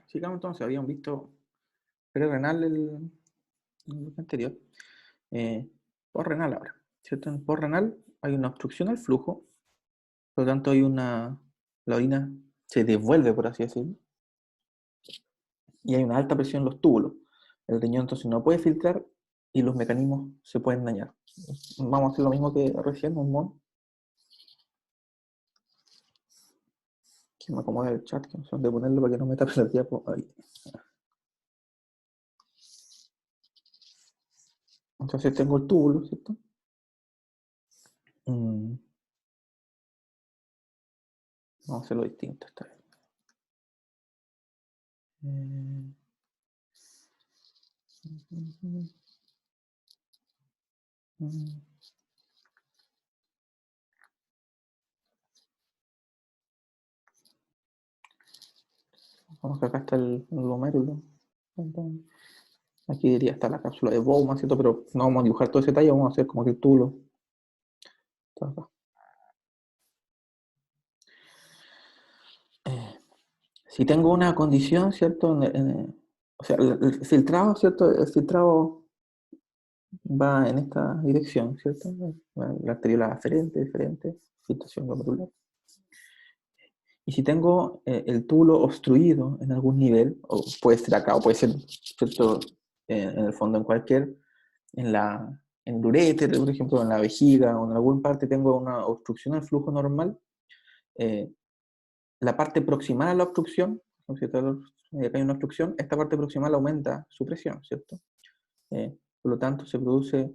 Sigamos entonces, habíamos visto prerrenal el bloque anterior. Postrenal ahora, ¿cierto? En postrenal hay una obstrucción al flujo, por lo tanto la orina se devuelve, por así decirlo, y hay una alta presión en los túbulos. El riñón entonces no puede filtrar y los mecanismos se pueden dañar. Vamos a hacer lo mismo que recién, un mon. Que me acomoda el chat, que no sé dónde ponerlo para que no me tape la diapo. Ahí. Entonces tengo el túbulo, ¿cierto? Vamos a hacerlo distinto esta vez. Vamos que acá está el glomérulo. Aquí diría está la cápsula de Bowman, ¿cierto? Pero no vamos a dibujar todo ese detalle, vamos a hacer como que el túbulo está acá. Si tengo una condición, ¿cierto? O sea, el filtrado, ¿cierto? El filtrado va en esta dirección, ¿cierto? La arteriola aferente, diferente, filtración glomerular. Y si tengo el túbulo obstruido en algún nivel, o puede ser acá, o puede ser, ¿cierto? En el fondo, en el uréter, por ejemplo, en la vejiga, o en alguna parte tengo una obstrucción al flujo normal, eh, la parte proximal a la obstrucción, ¿cierto? Acá hay una obstrucción, esta parte proximal aumenta su presión, ¿cierto? Por lo tanto, se produce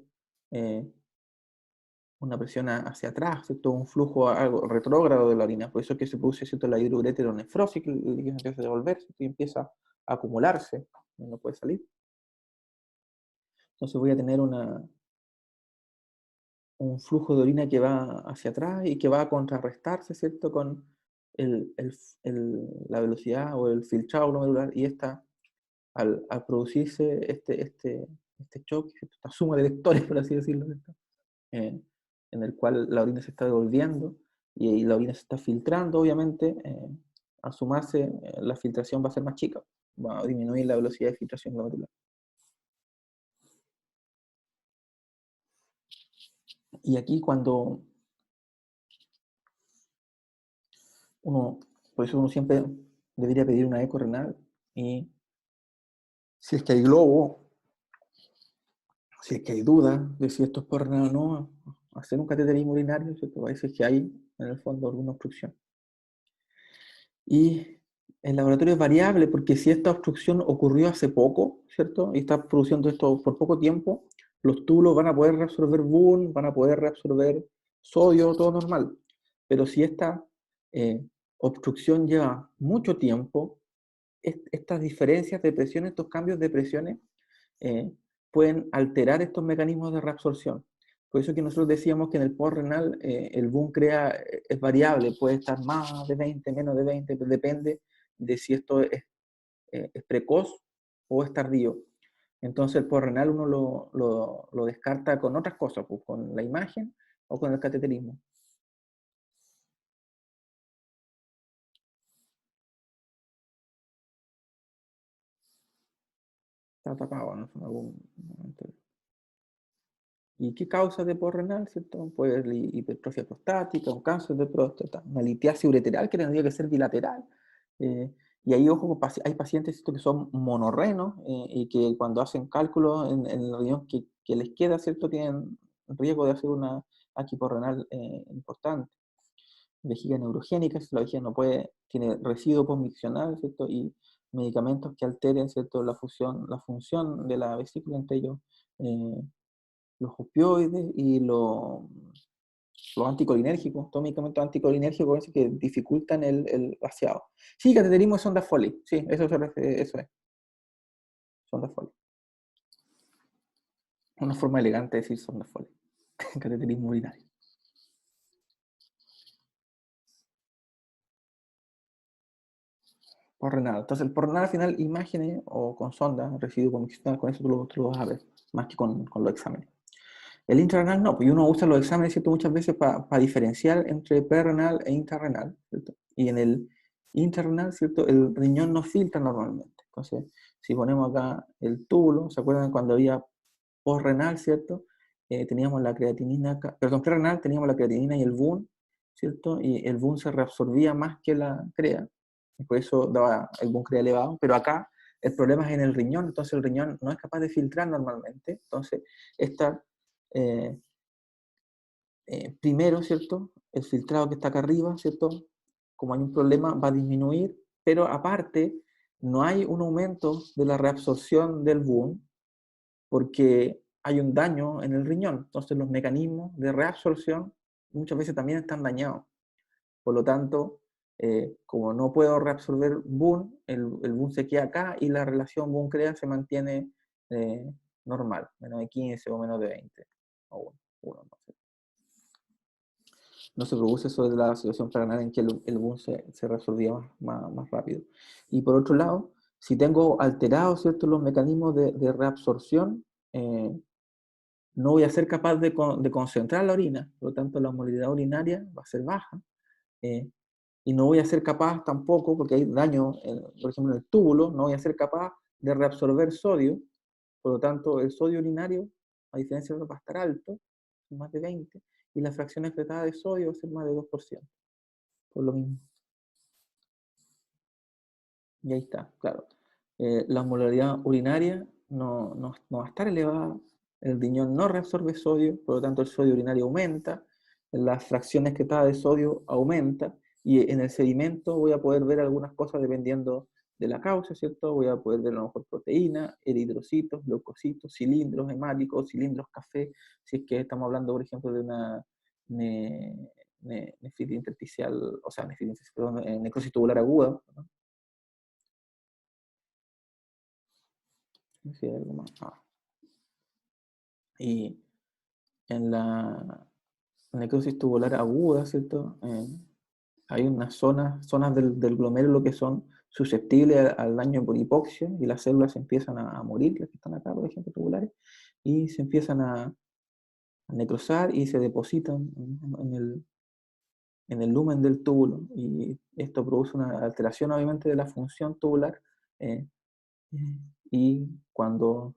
una presión hacia atrás, ¿cierto? Un flujo algo retrógrado de la orina. Por eso es que se produce, ¿cierto? La hidroureteronefrosis, que el líquido empieza a devolverse y empieza a acumularse, no puede salir. Entonces voy a tener un flujo de orina que va hacia atrás y que va a contrarrestarse, ¿cierto? Con la velocidad o el filtrado glomerular, y al producirse este choque, esta suma de vectores, por así decirlo, ¿cierto? En el cual la orina se está devolviendo y la orina se está filtrando, obviamente, al sumarse, la filtración va a ser más chica, va a disminuir la velocidad de filtración glomerular. Y aquí cuando por eso uno siempre debería pedir una eco renal, y si es que hay globo, si es que hay duda de si esto es por renal o no, hacer un cateterismo urinario, ¿cierto? A veces que hay en el fondo alguna obstrucción. Y el laboratorio es variable porque si esta obstrucción ocurrió hace poco, ¿cierto? Y está produciendo esto por poco tiempo, los túbulos van a poder reabsorber BUN, van a poder reabsorber sodio, todo normal. Pero si esta obstrucción lleva mucho tiempo, estas diferencias de presión, estos cambios de presiones, pueden alterar estos mecanismos de reabsorción. Por eso que nosotros decíamos que en el postrenal el boom es variable, puede estar más de 20, menos de 20, pero depende de si esto es precoz o es tardío. Entonces el postrenal uno lo descarta con otras cosas, pues, con la imagen o con el cateterismo. Está tapado, ¿no? En algún momento. ¿Y qué causa de postrenal, cierto? Puede ser hipertrofia prostática, un cáncer de próstata, una litiasis ureteral que tendría que ser bilateral. Y ahí, ojo, hay pacientes, ¿cierto?, que son monorrenos y que cuando hacen cálculos en el riñón que les queda, ¿cierto?, tienen riesgo de hacer una aquiporrenal importante. Vejiga neurogénica, si la vejiga no puede, tiene residuo postmiccional, ¿cierto? Y medicamentos que alteren, ¿cierto?, la función de la vesícula, entre ellos los opioides y los anticolinérgicos, todos medicamentos anticolinérgicos que dificultan el vaciado. Sí, cateterismo es sonda Foley, sí, eso es, sonda Foley. Una forma elegante de decir sonda Foley, cateterismo urinario. Por renal. Entonces, el por renal al final, imágenes o con sonda, residuo comisional, con eso tú lo vas a ver, más que con los exámenes. El intrarrenal no, pues uno usa los exámenes, ¿cierto?, muchas veces para diferenciar entre prerrenal e intrarrenal, ¿cierto? Y intrarrenal, ¿cierto? El riñón no filtra normalmente. Entonces, si ponemos acá el túbulo, ¿se acuerdan cuando había postrenal, ¿cierto? Teníamos la creatinina, perdón, prerrenal teníamos la creatinina y el BUN, ¿cierto? Y el BUN se reabsorbía más que la CREA, y por eso daba el BUN CREA elevado, pero acá el problema es en el riñón, entonces el riñón no es capaz de filtrar normalmente, entonces esta, eh, primero, ¿cierto? El filtrado que está acá arriba, ¿cierto? Como hay un problema, va a disminuir, pero aparte no hay un aumento de la reabsorción del BUN, porque hay un daño en el riñón. Entonces los mecanismos de reabsorción muchas veces también están dañados. Por lo tanto, como no puedo reabsorber BUN, el BUN se queda acá y la relación BUN-CREA se mantiene normal, menos de 15 o menos de 20. O 1, no sé. No se produce eso de la situación terrenal en que el BUN se resolvía más rápido. Y por otro lado, si tengo alterados, ¿cierto?, los mecanismos de reabsorción, no voy a ser capaz de concentrar la orina, por lo tanto la movilidad urinaria va a ser baja, eh, y no voy a ser capaz tampoco, porque hay daño, por ejemplo, en el túbulo, no voy a ser capaz de reabsorber sodio, por lo tanto el sodio urinario, a diferencia de otro, va a estar alto, más de 20, y la fracción excretada de sodio va a ser más de 2%, por lo mismo. Y ahí está, claro. La osmolaridad urinaria no va a estar elevada, el riñón no reabsorbe sodio, por lo tanto el sodio urinario aumenta, las fracciones excretada de sodio aumenta, y en el sedimento voy a poder ver algunas cosas dependiendo de la causa, ¿cierto? Voy a poder ver a lo mejor proteínas, eritrocitos, leucocitos, cilindros hemáticos, cilindros café, si es que estamos hablando, por ejemplo, de una nefritis intersticial, o sea, nefritis, perdón, necrosis tubular aguda, ¿no? Sí, algo más. Y en la necrosis tubular aguda, ¿cierto? Hay unas zonas del glomérulo que son susceptibles al daño por hipoxia y las células empiezan a morir, las que están acá, por ejemplo, tubulares, y se empiezan a necrosar y se depositan en el lumen del túbulo. Y esto produce una alteración, obviamente, de la función tubular. eh, y cuando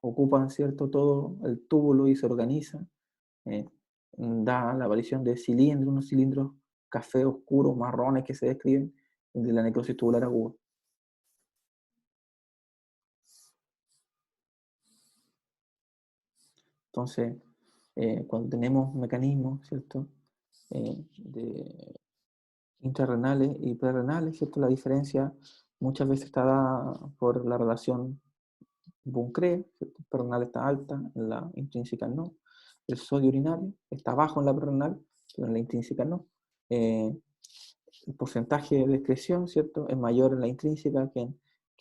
ocupan, ¿cierto?, todo el túbulo y se organiza, eh, da la aparición de cilindros, unos cilindros café oscuros, marrones que se describen de la necrosis tubular aguda. Entonces, cuando tenemos mecanismos, ¿cierto?, intrarrenales y prerrenales, ¿cierto?, la diferencia muchas veces está dada por la relación BUN-CREA, ¿cierto? Prerrenal está alta, en la intrínseca no. El sodio urinario está bajo en la prerrenal, pero en la intrínseca no. El porcentaje de excreción, ¿cierto?, es mayor en la intrínseca que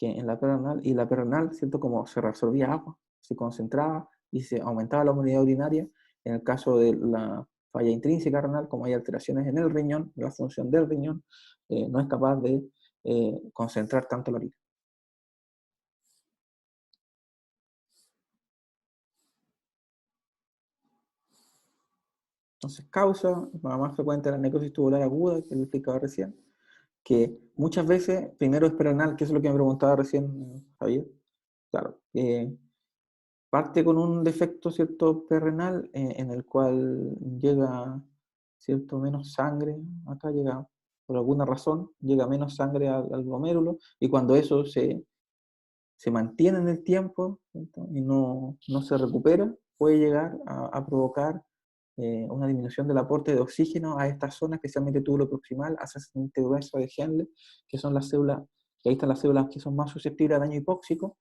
en la perrenal, y la perrenal, ¿cierto?, como se reabsorbía agua, se concentraba y se aumentaba la movilidad urinaria. En el caso de la falla intrínseca renal, como hay alteraciones en el riñón, la función del riñón, no es capaz de concentrar tanto la orina. Entonces, causa, la más frecuente, la necrosis tubular aguda, que le explicaba recién, que muchas veces, primero es perrenal, que es lo que me preguntaba recién Javier. Claro, parte con un defecto, ¿cierto?, perrenal, en el cual llega, ¿cierto?, menos sangre, acá llega, por alguna razón, llega menos sangre al glomérulo, y cuando eso se mantiene en el tiempo, ¿cierto?, y no se recupera, puede llegar a provocar una disminución del aporte de oxígeno a estas zonas, especialmente túbulo proximal, ascendente grueso de Henle, que son las células, que ahí están las células que son más susceptibles a daño hipóxico,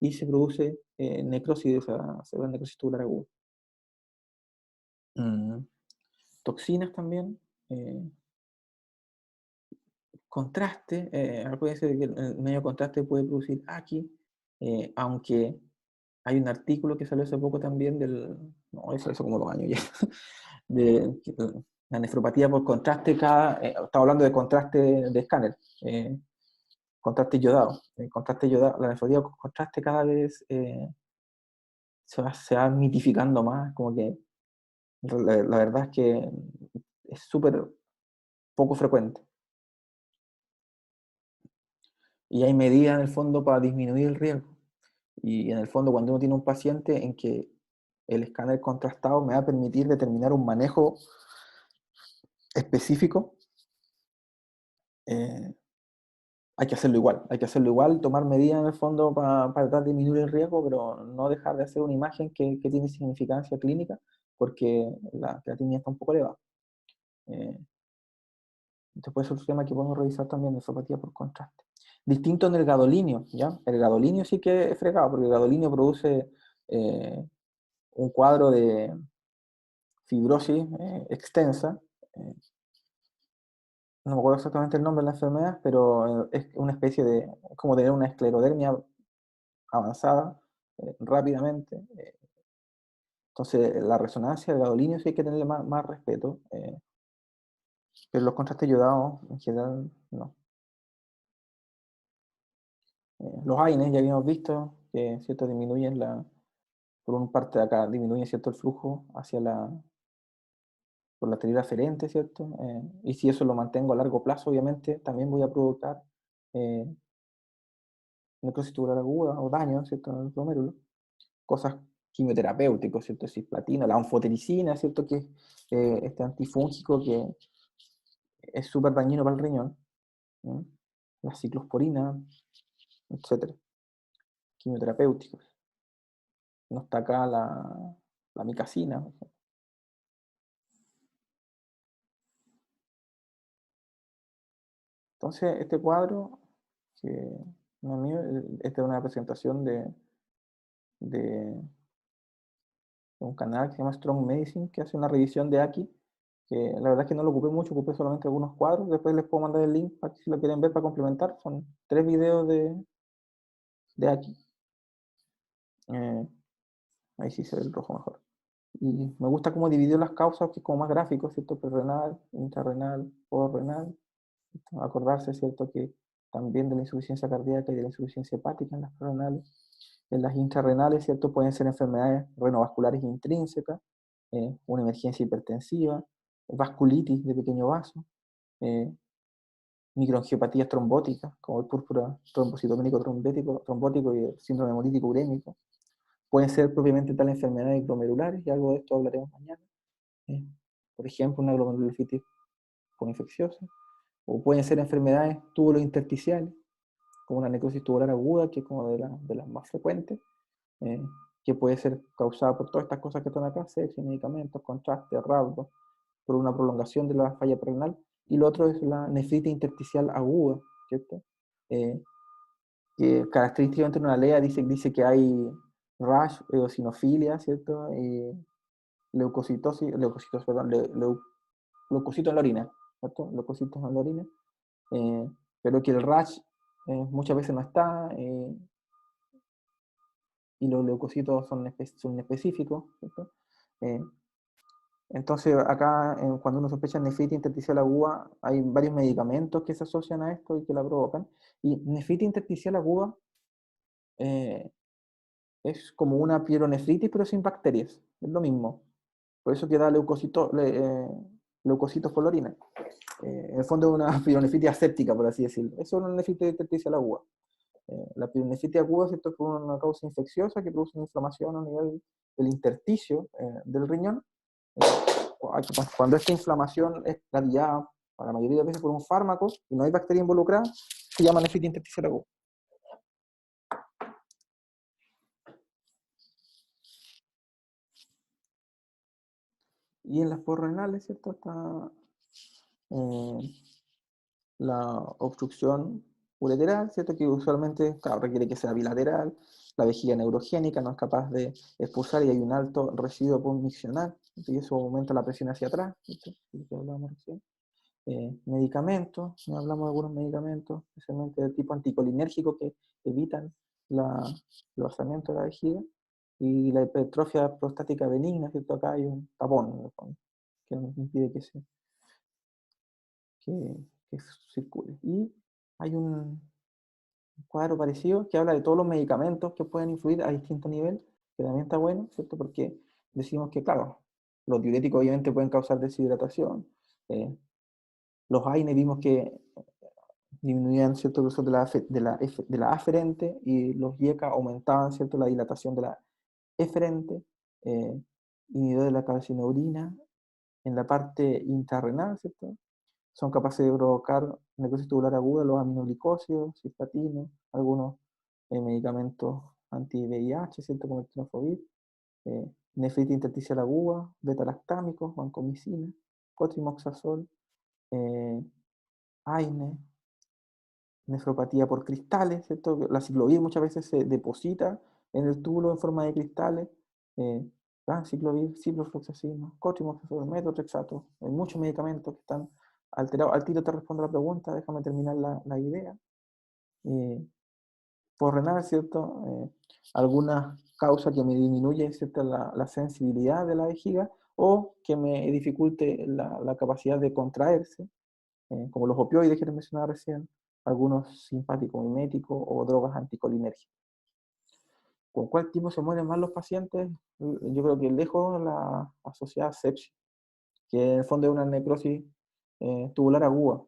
y se produce necrosis de esa célula, necrosis tubular aguda. Mm, Toxinas también, contraste, puede ser que el medio de contraste puede producir aquí, aunque hay un artículo que salió hace poco también no, eso hace como 2 años ya, de la nefropatía por contraste, estaba hablando de contraste de escáner, contraste yodado. Contraste yodado, la nefropatía por contraste cada vez se va mitificando más, como que la verdad es que es súper poco frecuente. Y hay medidas en el fondo para disminuir el riesgo. Y en el fondo, cuando uno tiene un paciente en que el escáner contrastado me va a permitir determinar un manejo específico, eh, hay que hacerlo igual, tomar medidas en el fondo para tratar de disminuir el riesgo, pero no dejar de hacer una imagen que tiene significancia clínica, porque la creatinina está un poco elevada. Después es otro tema que podemos revisar también, nefropatía por contraste. Distinto en el gadolinio, ¿ya? El gadolinio sí que es fregado, porque el gadolinio produce un cuadro de fibrosis extensa. No me acuerdo exactamente el nombre de la enfermedad, pero es una especie de, es como tener una esclerodermia avanzada rápidamente. Entonces, la resonancia del gadolinio sí hay que tenerle más respeto, pero los contrastes ayudados en general no. Los AINES ya habíamos visto que ¿cierto? Disminuyen por una parte de acá, disminuyen ¿cierto? El flujo por la arteria aferente, ¿cierto? Y si eso lo mantengo a largo plazo, obviamente, también voy a provocar eh, necrosis tubular aguda o daño, ¿cierto? En el glomérulo. Cosas quimioterapéuticos, ¿cierto? Cisplatina, la anfotericina, ¿cierto? Que es este antifúngico que es súper dañino para el riñón. ¿No? La ciclosporina, etcétera. Quimioterapéuticos. No está acá la micacina. Entonces, este cuadro, que no es mío, esta es una presentación de un canal que se llama Strong Medicine, que hace una revisión de Aki, que la verdad es que no lo ocupé mucho, ocupé solamente algunos cuadros, después les puedo mandar el link para que si lo quieren ver para complementar, son 3 videos de Aki. Ahí sí se ve el rojo mejor. Y me gusta cómo dividió las causas, que es como más gráfico, ¿cierto? Prerrenal, intrarrenal, postrenal. Acordarse, ¿cierto? Que también de la insuficiencia cardíaca y de la insuficiencia hepática en las prerrenales. En las intrarrenales, ¿cierto? Pueden ser enfermedades renovasculares intrínsecas, una emergencia hipertensiva, vasculitis de pequeño vaso, eh, microangiopatías trombóticas, como el púrpura trombocitomínico trombótico y el síndrome hemolítico urémico. Pueden ser propiamente tal enfermedades glomerulares, y algo de esto hablaremos mañana. Eh, por ejemplo, una glomerulonephritis infecciosa. O pueden ser enfermedades tubulointersticiales, como una necrosis tubular aguda, que es como de las más frecuentes, eh, que puede ser causada por todas estas cosas que están acá, sepsis, medicamentos, contraste, rabdo, por una prolongación de la falla renal. Y lo otro es la nefritis intersticial aguda, ¿cierto? Eh, que característicamente en una LEA dice que hay rash, eosinofilia, ¿cierto? Leucocitos en la orina, ¿cierto? Leucocitos en la orina, pero que el rash muchas veces no está, y los leucocitos son específicos, ¿cierto? Eh, entonces, acá, cuando uno sospecha nefritis intersticial aguda, hay varios medicamentos que se asocian a esto y que la provocan. Y nefritis intersticial aguda eh, es como una pielonefritis, pero sin bacterias, es lo mismo. Por eso queda leucocitos por la orina. En el fondo es una pielonefritis aséptica, por así decirlo. Eso es una nefritis intersticial aguda. La pielonefritis aguda, ¿cierto? Es por una causa infecciosa que produce una inflamación a nivel del intersticio del riñón. Cuando esta inflamación es radiada, la mayoría de veces por un fármaco, y no hay bacteria involucrada, se llama nefritis intersticial aguda. Y en las postrenales, ¿cierto? Está eh, la obstrucción ureteral, ¿cierto? Que usualmente, claro, requiere que sea bilateral, la vejiga neurogénica no es capaz de expulsar y hay un alto residuo punmiccional, y eso aumenta la presión hacia atrás, ¿cierto? Lo que hablábamos recién. Medicamentos, hablamos de algunos medicamentos, especialmente de tipo anticolinérgico que evitan el vaciamiento de la vejiga, y la hipertrofia prostática benigna, ¿cierto? Acá hay un tapón que nos impide que, que circule. Y hay un cuadro parecido que habla de todos los medicamentos que pueden influir a distinto nivel, que también está bueno, ¿cierto? Porque decimos que, claro, los diuréticos obviamente pueden causar deshidratación. Los AINE vimos que disminuían, ¿cierto?, el grosor de la aferente, y los IECA aumentaban, ¿cierto?, la dilatación de la eferente, inhibidores de la calcineurina en la parte intrarrenal, ¿cierto? Son capaces de provocar necrosis tubular aguda, los aminoglicosidos, cistatinos, algunos medicamentos anti-VIH, ¿cierto?, como el tenofovir, nefritis intersticial aguda, beta-lactámicos, vancomicina, cotrimoxazol, eh, AINE, nefropatía por cristales, ¿cierto? La ciclovir muchas veces se deposita en el túbulo en forma de cristales, ciclovir, ciprofloxacino, cotrimoxazol, metotrexato, hay muchos medicamentos que están alterados. Al tiro te respondo la pregunta, déjame terminar la idea. Eh, por renal, ¿cierto? Alguna causa que me disminuye, ¿cierto?, la sensibilidad de la vejiga, o que me dificulte la capacidad de contraerse, como los opioides que te mencionaba recién, algunos simpáticos miméticos o drogas anticolinérgicas. ¿Con cuál tipo se mueren más los pacientes? Yo creo que lejos la asociada a sepsis, que en el fondo es una necrosis tubular aguda,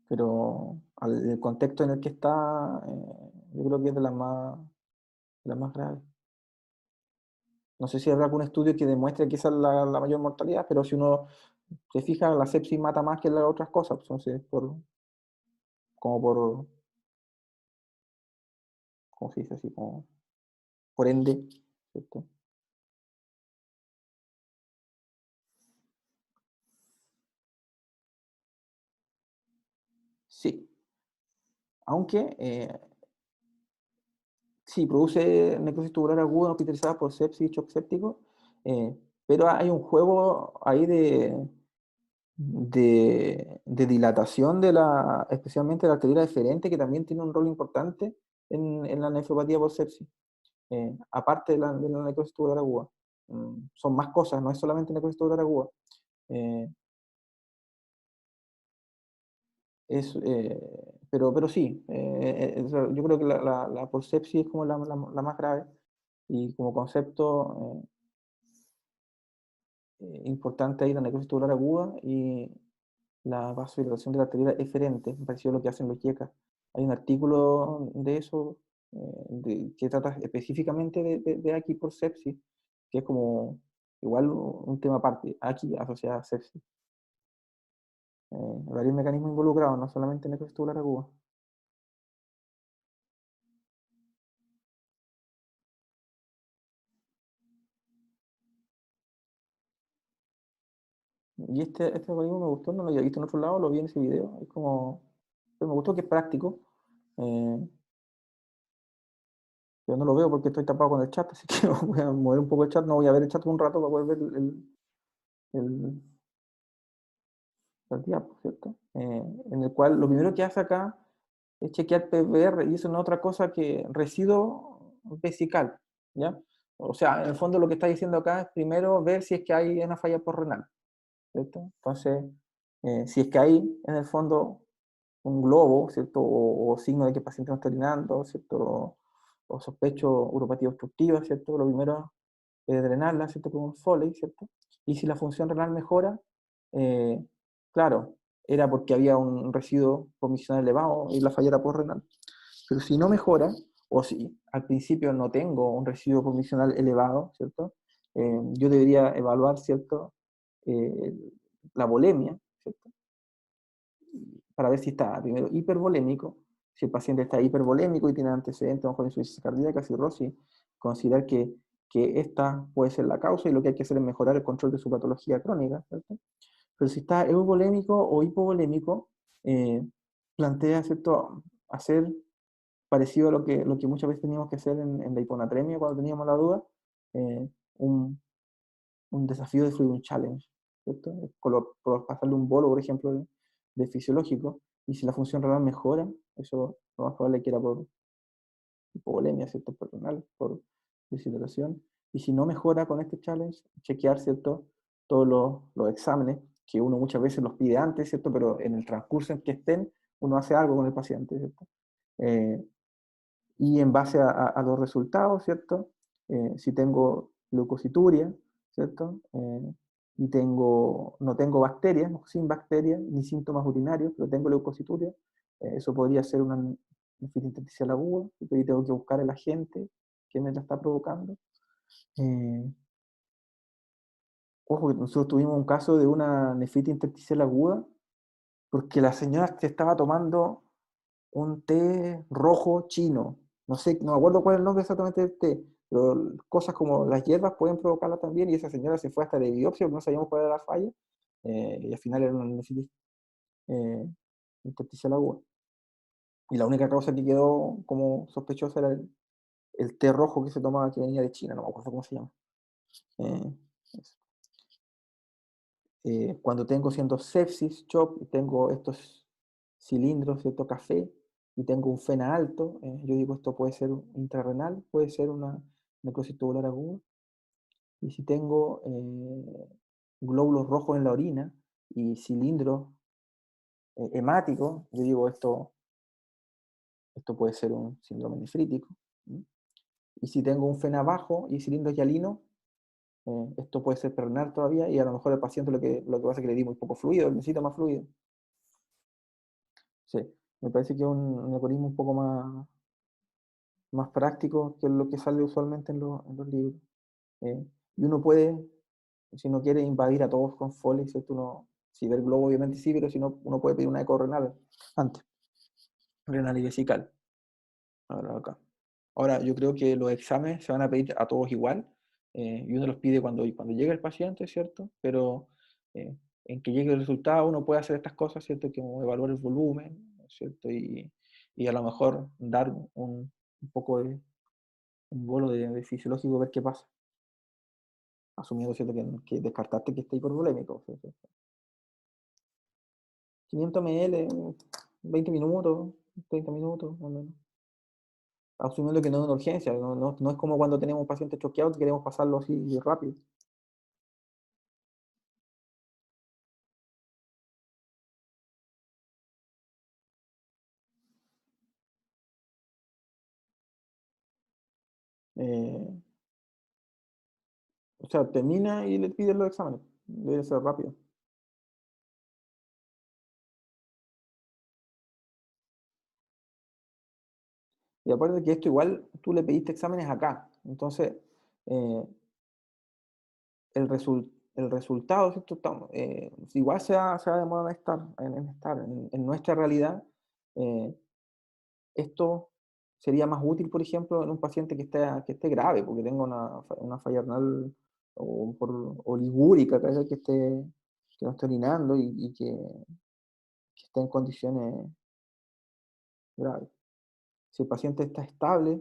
pero el contexto en el que está, yo creo que es de las más graves. No sé si habrá algún estudio que demuestre que esa es la mayor mortalidad, pero si uno se fija, la sepsis mata más que las otras cosas, entonces, como por, ¿cómo se dice así? Como, por ende, ¿cierto? Sí, aunque sí, produce necrosis tubular aguda hospitalizada por sepsis y shock séptico, eh, pero hay un juego ahí de dilatación especialmente de la arteria deferente, que también tiene un rol importante en la nefropatía por sepsis, aparte de la necrosis tubular aguda. Son más cosas, no es solamente necrosis tubular aguda. Eh, pero sí, yo creo que la por sepsis es como la más grave, y como concepto importante ahí la necrosis tubular aguda y la vasodilatación de la arteria eferente, parecido a lo que hacen los IECA. Hay un artículo de eso que trata específicamente de aquí por sepsis, que es como igual un tema aparte, aquí asociada a sepsis. Varios mecanismos involucrados, no solamente necrosis tubular aguda. Y este algoritmo me gustó, no lo había visto en otro lado, lo vi en ese video. Es como, pues me gustó que es práctico, eh, pero no lo veo porque estoy tapado con el chat, así que voy a mover un poco el chat, no voy a ver el chat un rato para poder ver el, el diapo, ¿cierto? En el cual lo primero que hace acá es chequear PVR, y eso no es otra cosa que residuo vesical, ¿ya? O sea, en el fondo lo que está diciendo acá es primero ver si es que hay una falla porrenal, ¿cierto? Entonces, si es que hay en el fondo un globo, ¿cierto? O signo de que el paciente no está orinando, ¿cierto? O sospecho uropatía obstructiva, ¿cierto? Lo primero es drenarla, ¿cierto? Con un Foley, ¿cierto? Y si la función renal mejora, eh, claro, era porque había un residuo comisional elevado y la falla era renal. Pero si no mejora, o si al principio no tengo un residuo comisional elevado, ¿cierto? Yo debería evaluar, ¿cierto? Eh, la volemia, ¿cierto? Para ver si está primero hipervolémico. Si el paciente está hipervolémico y tiene antecedentes a lo mejor de insuficiencia cardíaca, cirrosis, considerar que esta puede ser la causa, y lo que hay que hacer es mejorar el control de su patología crónica, ¿cierto? Pero si está euvolémico o hipovolémico, plantea, ¿cierto?, hacer parecido a lo que muchas veces teníamos que hacer en la hiponatremia cuando teníamos la duda, eh, un, un desafío de fluid, un challenge, ¿cierto? Por pasarle un bolo, por ejemplo, de fisiológico, y si la función renal mejora, eso lo más probable es que era por hipovolemia, ¿cierto? Por renal, por deshidratación. Y si no mejora con este challenge, chequear, ¿cierto?, todos los exámenes, que uno muchas veces los pide antes, ¿cierto? Pero en el transcurso en que estén, uno hace algo con el paciente, ¿cierto? Y en base a los resultados, ¿cierto? Si tengo leucocituria, ¿cierto? y no tengo bacterias, sin bacterias, ni síntomas urinarios, pero tengo leucocituria, eso podría ser una nefritis intersticial aguda, y ahí tengo que buscar el agente que me la está provocando. Ojo, que nosotros tuvimos un caso de una nefritis intersticial aguda, porque la señora se estaba tomando un té rojo chino. No sé, no me acuerdo cuál es el nombre exactamente del té, pero cosas como las hierbas pueden provocarla también, y esa señora se fue hasta de biopsia porque no sabíamos cuál era la falla, y al final era una nefritis eh, intersticial aguda. Y la única causa que quedó como sospechosa era el té rojo que se tomaba que venía de China, no me acuerdo cómo se llama. Eh, Cuando tengo siendo sepsis, CHOP, y tengo estos cilindros, ¿cierto? Café, y tengo un FENA alto, yo digo esto puede ser intrarrenal, puede ser una necrosis tubular aguda. Y si tengo glóbulos rojos en la orina y cilindros hemáticos, yo digo esto puede ser un síndrome nefrítico. ¿Sí? Y si tengo un FENA bajo y cilindros hialinos, esto puede ser renal todavía, y a lo mejor el paciente lo que pasa es que le di muy poco fluido, necesita más fluido. Sí, me parece que es un algoritmo un poco más práctico que lo que sale usualmente en los libros. Y uno puede, si no quiere invadir a todos con Foley, ¿cierto? Si ve el globo, obviamente sí, pero si no, uno puede pedir una eco renal antes, renal y vesical. Ahora, acá. Ahora, yo creo que los exámenes se van a pedir a todos igual, y uno los pide cuando llega el paciente, ¿cierto? Pero eh, en que llegue el resultado uno puede hacer estas cosas, ¿cierto? Como evaluar el volumen, ¿cierto? Y a lo mejor dar un poco de un bolo de fisiológico, ver qué pasa, asumiendo, ¿cierto? Que descartaste que esté hipervolémico. ¿Cierto? 500 ml, 20 minutos, 30 minutos, más o menos. Asumiendo que no es una urgencia, no es como cuando tenemos un paciente choqueado que queremos pasarlo así rápido. Eh, o sea, termina y le piden los exámenes. Debe ser rápido. Y aparte que esto igual tú le pediste exámenes acá. Entonces, eh, el resultado, ¿cierto? Igual se va a demorar en nuestra realidad. eh, Esto sería más útil, por ejemplo, en un paciente que esté grave, porque tenga una falla renal o por oligúrica, que no esté orinando y que esté en condiciones graves. Si el paciente está estable,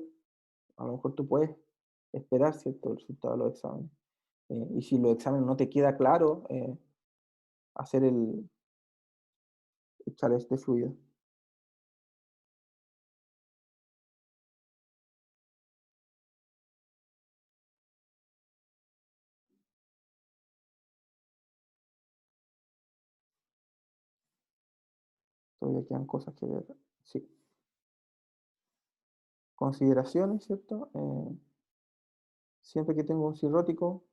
a lo mejor tú puedes esperar, ¿cierto?, el resultado de los exámenes. Y si los exámenes no te queda claro, hacer echar este fluido. Todavía quedan cosas que ver. Sí. Consideraciones, ¿cierto? Siempre que tengo un cirrótico,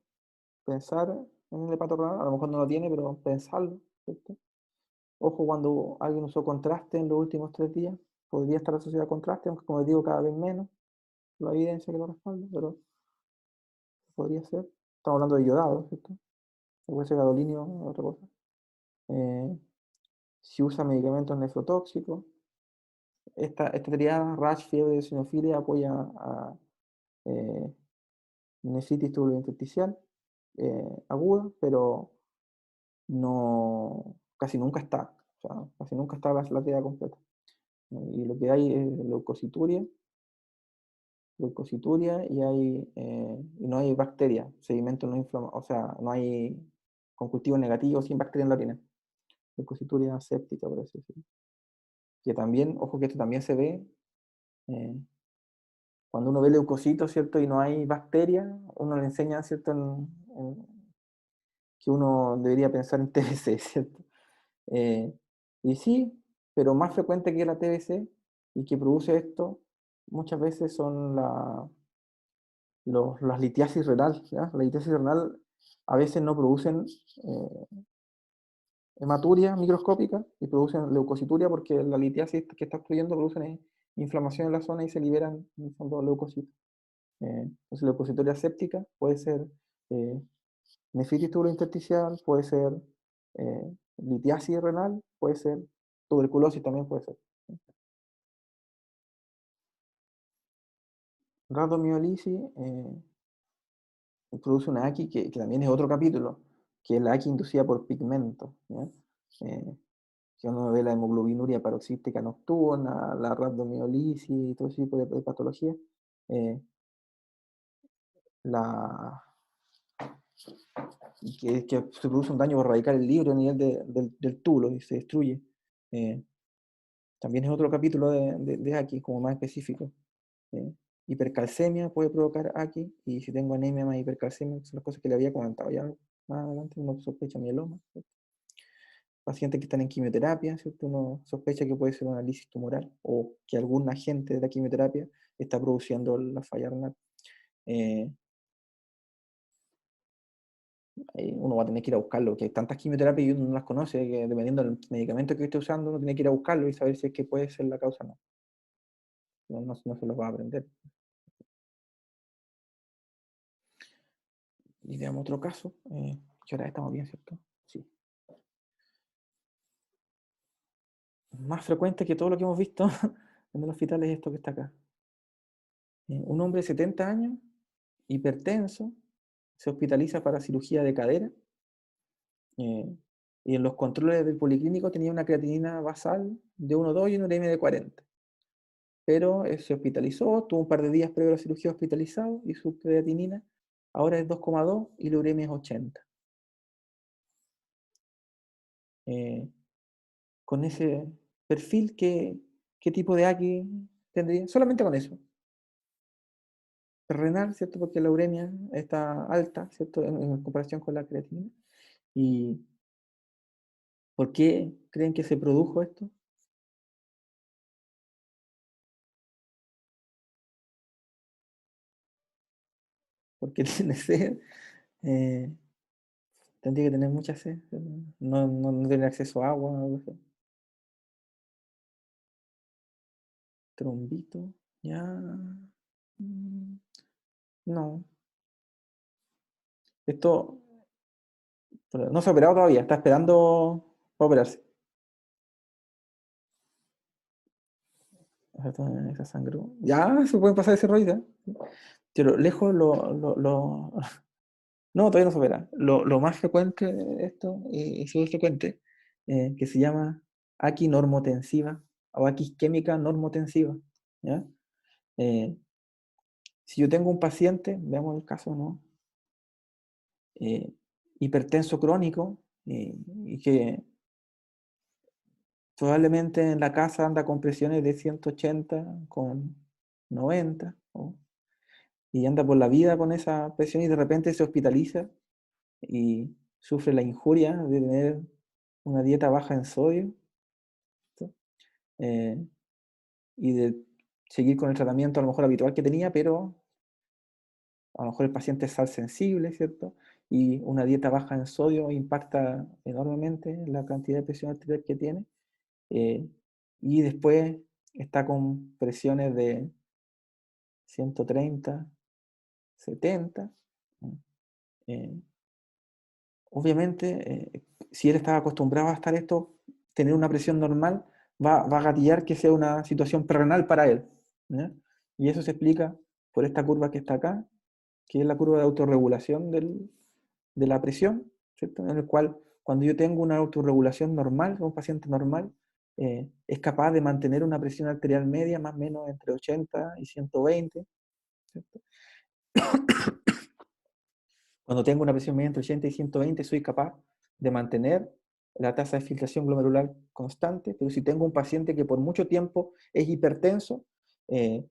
pensar en el hepato-renal, a lo mejor no lo tiene, pero pensarlo, ¿cierto? Ojo, cuando alguien usó contraste en los últimos 3 días, podría estar asociado a contraste, aunque como les digo, cada vez menos la evidencia que lo respalda, pero podría ser. Estamos hablando de yodado, ¿cierto? Puede ser gadolinio o otra cosa. Eh, si usa medicamentos nefrotóxicos, esta triada, rash, fiebre, eosinofilia, apoya a eh, nefritis tubulointersticial aguda, pero no, casi nunca está. O sea, casi nunca está la triada completa. Y lo que hay es leucocituria y no hay bacterias, sedimento no inflamado, o sea, no hay con cultivos negativos sin bacterias en la orina. Leucocituria séptica, por así decirlo. Que también, ojo que esto también se ve eh, cuando uno ve leucocitos, ¿cierto? Y no hay bacterias, uno le enseña, ¿cierto? Que uno debería pensar en TBC, ¿cierto? Eh, y sí, pero más frecuente que la TBC y que produce esto muchas veces son las litiasis renal. ¿Ya? La litiasis renal a veces no producen hematuria microscópica y producen leucocituria porque la litiasis que está obstruyendo producen inflamación en la zona y se liberan en el fondo leucocitos. Entonces, leucocituria séptica puede ser nefritis tubulointersticial, puede ser litiasis renal, puede ser tuberculosis también puede ser. Rhabdomiolisis produce una AQI que también es otro capítulo, que es la AQI inducida por pigmento. ¿Ya? Que uno ve la hemoglobinuria paroxística nocturna, la rhabdomiolisis y todo ese tipo de patologías. Que se produce un daño por radical libre a nivel del túbulo y se destruye. También es otro capítulo de AQI, como más específico. Hipercalcemia puede provocar AQI, y si tengo anemia más hipercalcemia, son las cosas que le había comentado ya más adelante, uno sospecha mieloma. ¿Cierto? Pacientes que están en quimioterapia, ¿cierto? Uno sospecha que puede ser una lisis tumoral o que algún agente de la quimioterapia está produciendo la falla renal. Uno va a tener que ir a buscarlo, que hay tantas quimioterapias y uno no las conoce, que dependiendo del medicamento que esté usando, uno tiene que ir a buscarlo y saber si es que puede ser la causa o no. No se los va a aprender. Y veamos otro caso. Que ahora estamos bien, ¿cierto? Sí. Más frecuente que todo lo que hemos visto en el hospital es esto que está acá. Un hombre de 70 años, hipertenso, se hospitaliza para cirugía de cadera. Y en los controles del policlínico tenía una creatinina basal de 1,2 y una uremia de 40. Pero se hospitalizó, tuvo un par de días previo a la cirugía hospitalizado y su creatinina ahora es 2,2 y la uremia es 80. Con ese perfil, ¿qué tipo de AQI tendría? Solamente con eso. Renal, ¿cierto? Porque la uremia está alta, ¿cierto? En comparación con la creatinina. ¿Y por qué creen que se produjo esto? Porque tiene sed. Tendría que tener mucha sed. No tener acceso a agua o algo así. Trombito. Ya. No. Esto no se ha operado todavía. Está esperando para operarse. Esa sangre. Ya, se puede pasar ese rollo. Pero lejos no, todavía no se opera. Lo más frecuente de esto, y súper frecuente, que se llama AQI normotensiva o AQI isquémica normotensiva. ¿Ya? Si yo tengo un paciente, veamos el caso, ¿no? Hipertenso crónico y que probablemente en la casa anda con presiones de 180 con 90, ¿no? Y anda por la vida con esa presión y de repente se hospitaliza y sufre la injuria de tener una dieta baja en sodio, ¿sí? Y de seguir con el tratamiento a lo mejor habitual que tenía, pero a lo mejor el paciente es sal sensible, ¿cierto? Y una dieta baja en sodio impacta enormemente la cantidad de presión arterial que tiene. Y después está con presiones de 130, 70. Eh, Obviamente, si él estaba acostumbrado a estar esto, tener una presión normal, va a gatillar que sea una situación terrenal para él. ¿Ya? Y eso se explica por esta curva que está acá, que es la curva de autorregulación de la presión, ¿cierto? En el cual cuando yo tengo una autorregulación normal, un paciente normal, es capaz de mantener una presión arterial media más o menos entre 80 y 120, ¿cierto? Cuando tengo una presión media entre 80 y 120, soy capaz de mantener la tasa de filtración glomerular constante, pero si tengo un paciente que por mucho tiempo es hipertenso, eh,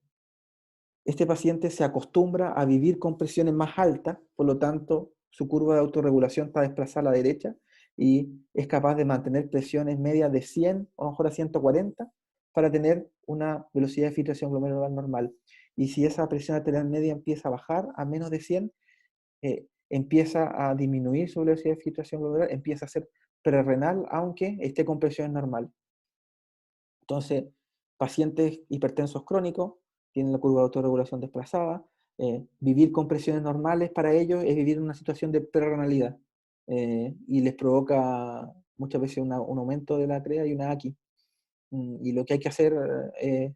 este paciente se acostumbra a vivir con presiones más altas, por lo tanto, su curva de autorregulación está desplazada a la derecha y es capaz de mantener presiones medias de 100 o a lo mejor a 140 para tener una velocidad de filtración glomerular normal. Y si esa presión arterial media empieza a bajar a menos de 100, empieza a disminuir su velocidad de filtración glomerular, empieza a ser prerrenal, aunque esté con presiones normales. Entonces, pacientes hipertensos crónicos tienen la curva de autorregulación desplazada. Vivir con presiones normales para ellos es vivir en una situación de prerrenalidad, y les provoca muchas veces un aumento de la CREA y una AQI. Y lo que hay que hacer es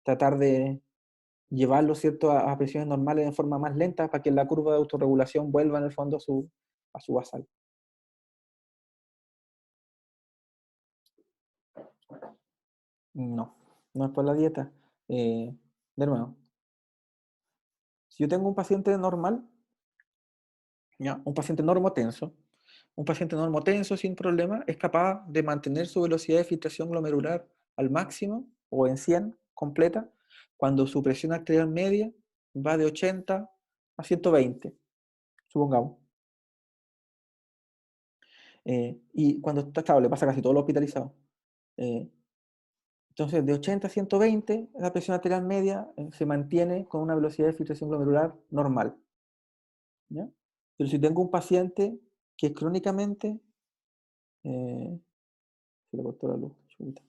tratar de llevarlo, ¿cierto?, a presiones normales de forma más lenta para que la curva de autorregulación vuelva en el fondo a su basal. No, no es por la dieta. De nuevo, si yo tengo un paciente normal, ¿ya? Un paciente normotenso sin problema es capaz de mantener su velocidad de filtración glomerular al máximo o en 100 completa cuando su presión arterial media va de 80 a 120, supongamos. Y cuando está estable, pasa casi todos los hospitalizados. Eh, entonces, de 80 a 120, la presión arterial media se mantiene con una velocidad de filtración glomerular normal, ¿ya? Pero si tengo un paciente que crónicamente, eh, se le cortó la luz, chuta,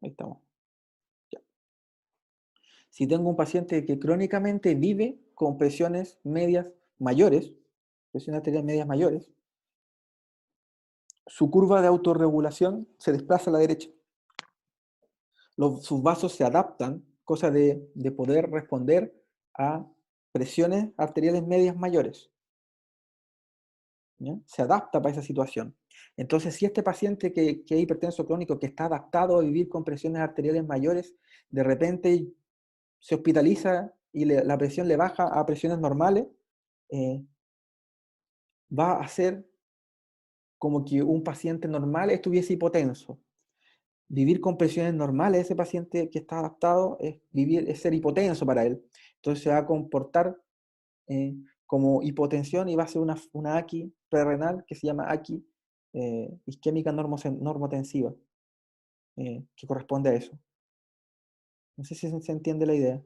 ahí estamos. Ya. Si tengo un paciente que crónicamente vive con presiones medias mayores, presiones arteriales medias mayores, su curva de autorregulación se desplaza a la derecha. Sus vasos se adaptan, cosa de poder responder a presiones arteriales medias mayores, ¿ya? Se adapta para esa situación. Entonces, si este paciente que es hipertenso crónico, que está adaptado a vivir con presiones arteriales mayores, de repente se hospitaliza y la presión le baja a presiones normales, eh, va a ser como que un paciente normal estuviese hipotenso. Vivir con presiones normales, ese paciente que está adaptado, es ser hipotenso para él. Entonces se va a comportar eh, como hipotensión y va a ser una AQI prerrenal que se llama AQI isquémica normotensiva, que corresponde a eso. No sé si se entiende la idea.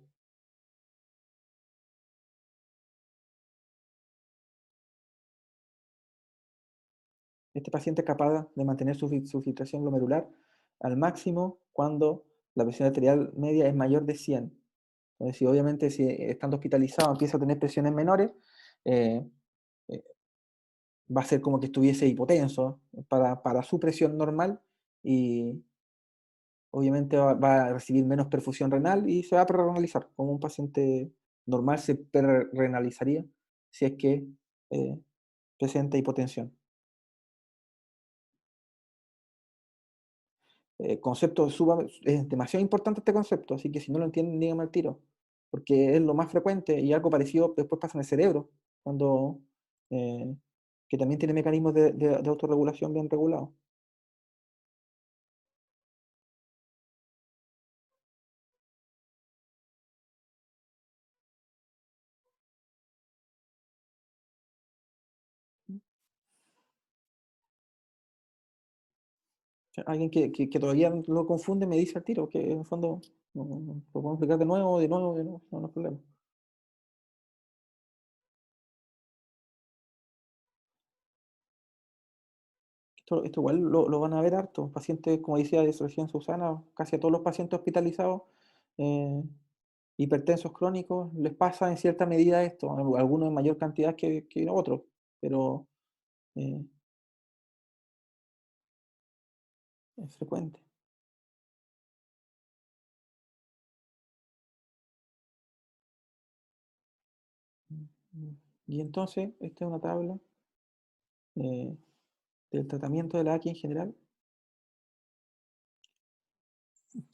Este paciente es capaz de mantener su filtración glomerular al máximo cuando la presión arterial media es mayor de 100. Entonces, si obviamente si estando hospitalizado empieza a tener presiones menores, eh, eh, va a ser como que estuviese hipotenso para su presión normal y obviamente va a recibir menos perfusión renal y se va a prerrenalizar, como un paciente normal se prerrenalizaría si es que eh, presenta hipotensión. Concepto es demasiado importante este concepto, así que si no lo entienden, díganme al tiro, porque es lo más frecuente y algo parecido después pasa en el cerebro, cuando, eh, que también tiene mecanismos de autorregulación bien regulados. O sea, alguien que todavía lo confunde me dice al tiro, que en el fondo lo podemos explicar de nuevo, de nuevo, de nuevo, no hay problema. Esto igual lo van a ver harto. Pacientes, como decía de recién Susana, casi a todos los pacientes hospitalizados, eh, hipertensos crónicos, les pasa en cierta medida esto, algunos en mayor cantidad que otros, pero eh, es frecuente. Y entonces, esta es una tabla eh, del tratamiento de la AQI en general.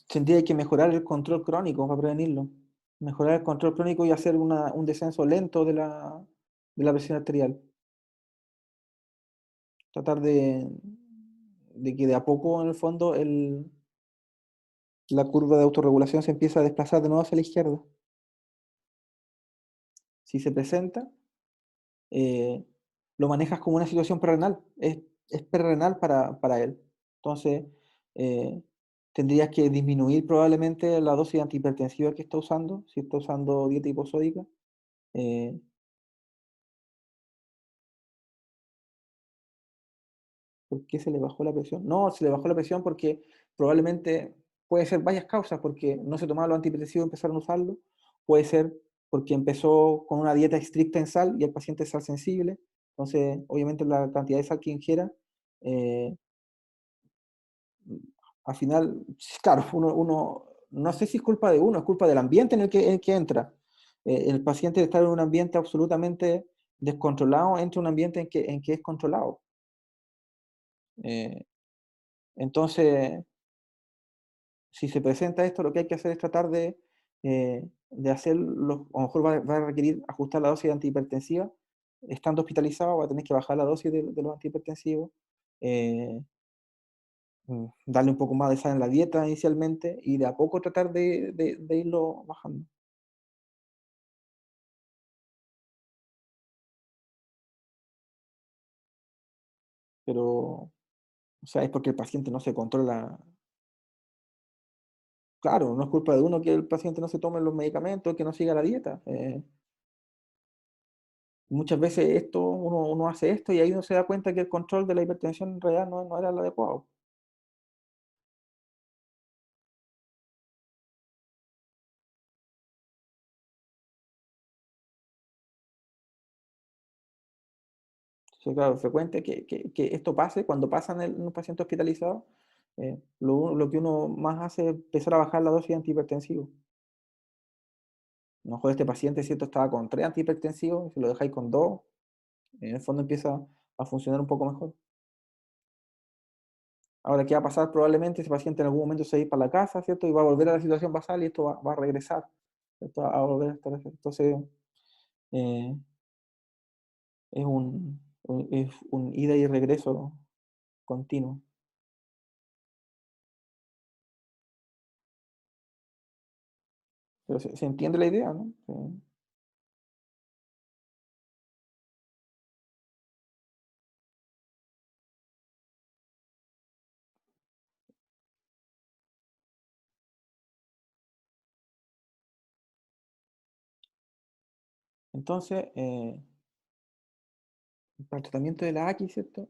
Tendría que mejorar el control crónico para prevenirlo. Mejorar el control crónico y hacer un descenso lento de la presión arterial. Tratar de que de a poco, en el fondo, la curva de autorregulación se empieza a desplazar de nuevo hacia la izquierda. Si se presenta, eh, lo manejas como una situación prerrenal. Es prerrenal para él. Entonces, eh, tendrías que disminuir probablemente la dosis antihipertensiva que está usando, si está usando dieta hiposódica, Eh, ¿Por qué se le bajó la presión? No, se le bajó la presión porque probablemente puede ser varias causas, porque no se tomaban los antihipertensivos y empezaron a usarlo. Puede ser porque empezó con una dieta estricta en sal y el paciente es sal sensible. Entonces, obviamente la cantidad de sal que ingiera, eh, al final, claro, no sé si es culpa de uno, es culpa del ambiente en el que entra. El paciente está en un ambiente absolutamente descontrolado, entra en un ambiente en que es controlado. Eh, entonces, si se presenta esto, lo que hay que hacer es tratar de hacerlo, a lo mejor va a requerir ajustar la dosis de antihipertensiva, estando hospitalizado va a tener que bajar la dosis de los antihipertensivos, eh, darle un poco más de sal en la dieta inicialmente y de a poco tratar de irlo bajando. Pero, o sea, es porque el paciente no se controla. Claro, no es culpa de uno que el paciente no se tome los medicamentos, que no siga la dieta. Muchas veces uno hace esto y ahí uno se da cuenta que el control de la hipertensión en realidad no era el adecuado. Sí, claro, es frecuente que esto pase cuando pasa en un paciente hospitalizado. Lo que uno más hace es empezar a bajar la dosis de antihipertensivo. A lo mejor este paciente, ¿cierto?, estaba con 3 antihipertensivos, si lo dejáis con 2, en el fondo empieza a funcionar un poco mejor. Ahora, ¿qué va a pasar? Probablemente ese paciente en algún momento se va a ir para la casa, ¿cierto? Y va a volver a la situación basal y esto va a regresar, ¿cierto? A volver a estar así. Entonces, eh, es un ida y regreso continuo. Pero se entiende la idea, ¿no? Entonces, para el tratamiento de la AQI, ¿cierto?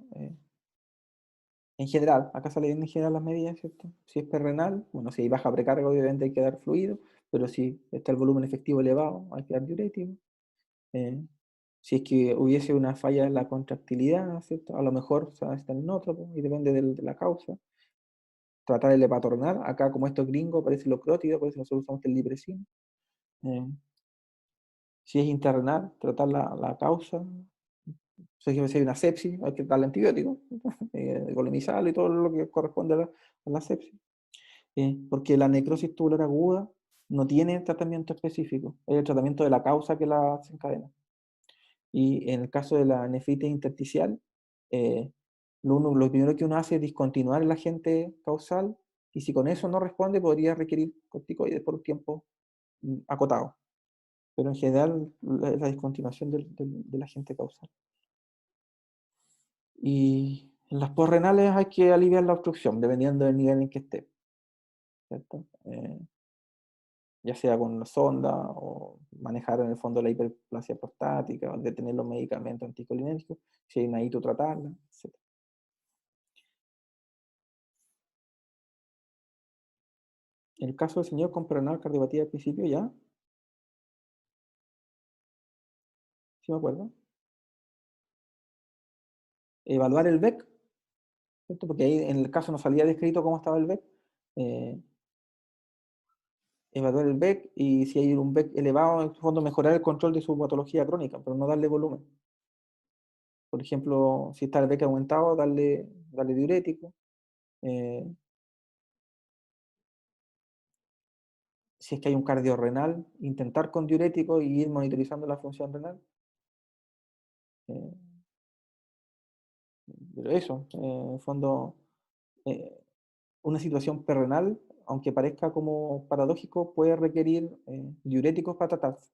En general, acá sale bien en general las medidas, ¿cierto? Si es perrenal, bueno, si hay baja precarga, obviamente hay que dar fluido, pero si está el volumen efectivo elevado, hay que dar diurético. Eh, si es que hubiese una falla en la contractilidad, ¿cierto? A lo mejor se va a necesitar inótropo y depende de la causa. Tratar el hepatorrenal, acá como esto es gringo, aparece el ocrótido, por eso nosotros usamos el librecino. Eh, si es interrenal, tratar la causa. Si hay una sepsis, hay que darle antibiótico, golemizarlo y todo lo que corresponde a la sepsis. Porque la necrosis tubular aguda no tiene tratamiento específico, es el tratamiento de la causa que la desencadena. Y en el caso de la nefritis intersticial, eh, lo primero que uno hace es discontinuar el agente causal y si con eso no responde podría requerir corticoides por un tiempo acotado. Pero en general la discontinuación del agente causal. Y en las postrenales hay que aliviar la obstrucción dependiendo del nivel en que esté, ¿cierto? Ya sea con la sonda o manejar en el fondo la hiperplasia prostática, o detener los medicamentos anticolinérgicos, si hay una hito tratarla, etc. En el caso del señor con peronal cardiopatía al principio ya, sí me acuerdo, evaluar el VEC, ¿cierto? Porque ahí en el caso no salía descrito cómo estaba el VEC, eh, evaluar el VEC y si hay un VEC elevado, en el fondo mejorar el control de su patología crónica, pero no darle volumen. Por ejemplo, si está el VEC aumentado, darle diurético. eh, si es que hay un cardiorrenal, intentar con diurético y ir monitorizando la función renal. eh, pero eso, en el fondo, eh, una situación perrenal, aunque parezca como paradójico, puede requerir diuréticos para tratarse.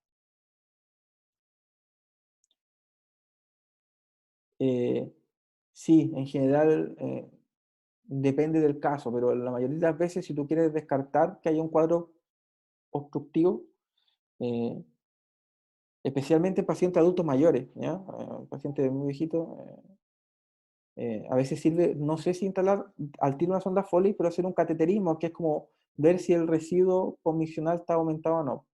Eh, sí, en general depende del caso, pero la mayoría de las veces si tú quieres descartar que haya un cuadro obstructivo, eh, especialmente en pacientes adultos mayores, ¿ya? Pacientes muy viejitos, a veces sirve, no sé si instalar al tiro una sonda Foley, pero hacer un cateterismo, que es como ver si el residuo comisional está aumentado o no.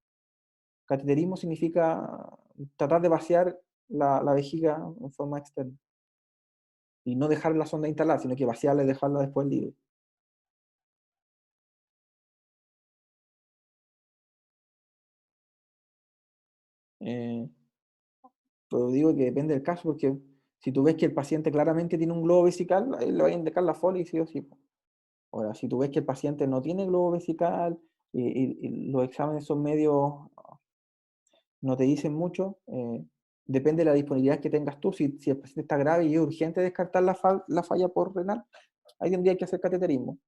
Cateterismo significa tratar de vaciar la vejiga en forma externa. Y no dejar la sonda instalada, sino que vaciarla y dejarla después libre. Eh, pero digo que depende del caso, porque si tú ves que el paciente claramente tiene un globo vesical, ahí le va a indicar la Foley sí o sí. Ahora, si tú ves que el paciente no tiene globo vesical y los exámenes son medio, no te dicen mucho, depende de la disponibilidad que tengas tú. Si el paciente está grave y es urgente descartar la falla por renal, ahí tendría que hacer cateterismo